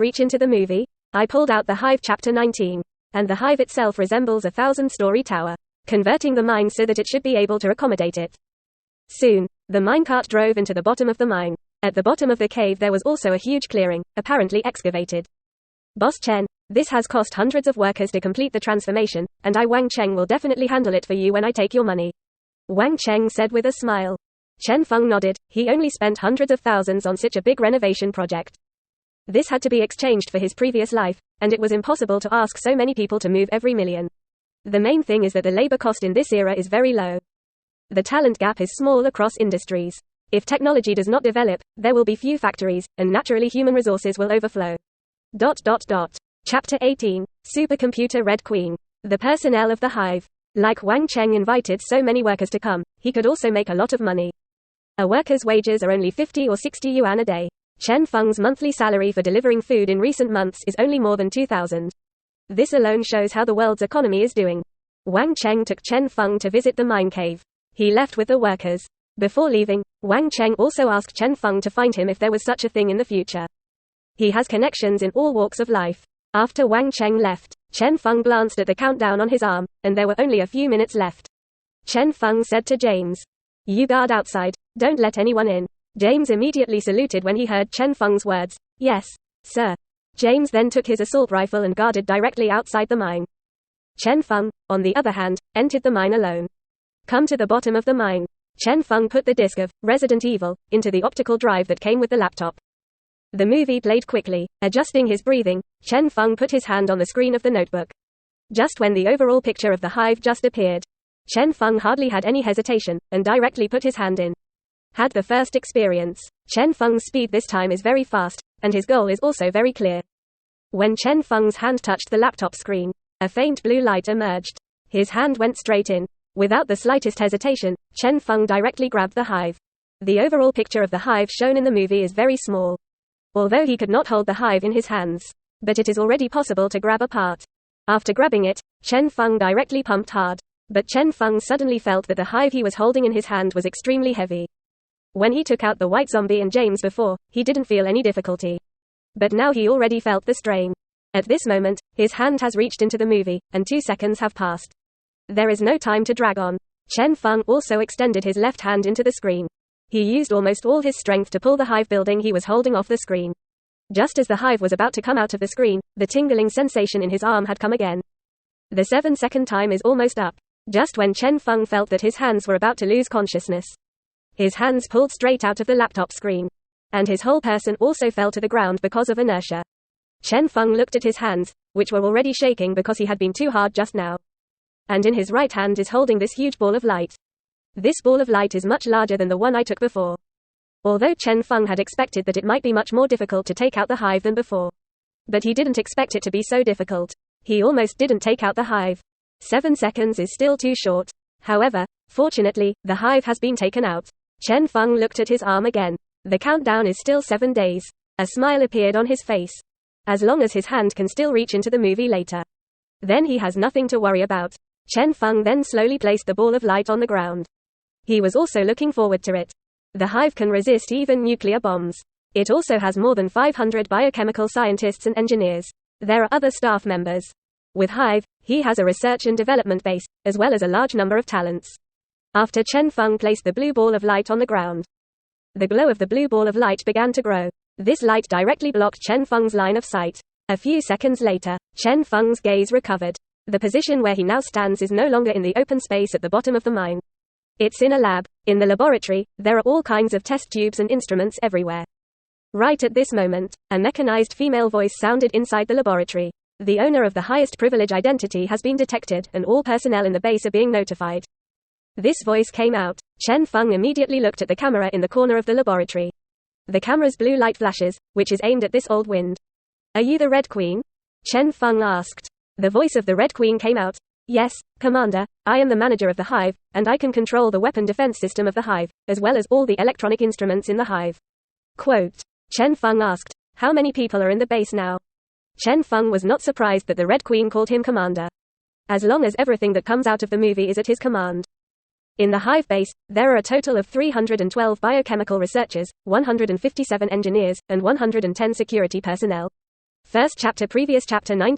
reach into the movie? I pulled out the Hive Chapter 19. And the Hive itself resembles a 1,000-story tower, converting the mine so that it should be able to accommodate it. Soon, the minecart drove into the bottom of the mine. At the bottom of the cave there was also a huge clearing, apparently excavated. Boss Chen, this has cost hundreds of workers to complete the transformation, and I Wang Cheng will definitely handle it for you when I take your money. Wang Cheng said with a smile. Chen Feng nodded. He only spent hundreds of thousands on such a big renovation project. This had to be exchanged for his previous life, and it was impossible to ask so many people to move every million. The main thing is that the labor cost in this era is very low. The talent gap is small across industries. If technology does not develop, there will be few factories, and naturally human resources will overflow. Chapter 18, Supercomputer Red Queen. The personnel of the Hive. Like Wang Cheng invited so many workers to come, he could also make a lot of money. A worker's wages are only 50 or 60 yuan a day. Chen Feng's monthly salary for delivering food in recent months is only more than 2,000. This alone shows how the world's economy is doing. Wang Cheng took Chen Feng to visit the mine cave. He left with the workers. Before leaving, Wang Cheng also asked Chen Feng to find him if there was such a thing in the future. He has connections in all walks of life. After Wang Cheng left, Chen Feng glanced at the countdown on his arm, and there were only a few minutes left. Chen Feng said to James, "You guard outside, don't let anyone in." James immediately saluted when he heard Chen Feng's words. "Yes, sir." James then took his assault rifle and guarded directly outside the mine. Chen Feng, on the other hand, entered the mine alone. Come to the bottom of the mine. Chen Feng put the disc of Resident Evil into the optical drive that came with the laptop. The movie played quickly. Adjusting his breathing, Chen Feng put his hand on the screen of the notebook. Just when the overall picture of the Hive just appeared, Chen Feng hardly had any hesitation, and directly put his hand in. Had the first experience. Chen Feng's speed this time is very fast, and his goal is also very clear. When Chen Feng's hand touched the laptop screen, a faint blue light emerged. His hand went straight in. Without the slightest hesitation, Chen Feng directly grabbed the Hive. The overall picture of the Hive shown in the movie is very small. Although he could not hold the Hive in his hands, but it is already possible to grab a part. After grabbing it, Chen Feng directly pumped hard. But Chen Feng suddenly felt that the Hive he was holding in his hand was extremely heavy. When he took out the white zombie and James before, he didn't feel any difficulty. But now he already felt the strain. At this moment, his hand has reached into the movie, and 2 seconds have passed. There is no time to drag on. Chen Feng also extended his left hand into the screen. He used almost all his strength to pull the Hive building he was holding off the screen. Just as the Hive was about to come out of the screen, the tingling sensation in his arm had come again. The 7-second time is almost up. Just when Chen Feng felt that his hands were about to lose consciousness, his hands pulled straight out of the laptop screen. And his whole person also fell to the ground because of inertia. Chen Feng looked at his hands, which were already shaking because he had been too hard just now. And in his right hand is holding this huge ball of light. This ball of light is much larger than the one I took before. Although Chen Feng had expected that it might be much more difficult to take out the Hive than before. But he didn't expect it to be so difficult. He almost didn't take out the Hive. 7 seconds is still too short. However, fortunately, the Hive has been taken out. Chen Feng looked at his arm again. The countdown is still 7 days. A smile appeared on his face. As long as his hand can still reach into the movie later, then he has nothing to worry about. Chen Feng then slowly placed the ball of light on the ground. He was also looking forward to it. The Hive can resist even nuclear bombs. It also has more than 500 biochemical scientists and engineers. There are other staff members. With Hive, he has a research and development base, as well as a large number of talents. After Chen Feng placed the blue ball of light on the ground, the glow of the blue ball of light began to grow. This light directly blocked Chen Feng's line of sight. A few seconds later, Chen Feng's gaze recovered. The position where he now stands is no longer in the open space at the bottom of the mine. It's in a lab. In the laboratory, there are all kinds of test tubes and instruments everywhere. Right at this moment, a mechanized female voice sounded inside the laboratory. The owner of the highest privilege identity has been detected, and all personnel in the base are being notified. This voice came out. Chen Feng immediately looked at the camera in the corner of the laboratory. The camera's blue light flashes, which is aimed at this old wind. "Are you the Red Queen?" Chen Feng asked. The voice of the Red Queen came out. "Yes, Commander, I am the manager of the Hive, and I can control the weapon defense system of the Hive, as well as all the electronic instruments in the Hive." Quote. Chen Feng asked, "How many people are in the base now?" Chen Feng was not surprised that the Red Queen called him Commander. As long as everything that comes out of the movie is at his command. In the Hive Base, there are a total of 312 biochemical researchers, 157 engineers, and 110 security personnel. First chapter previous chapter 19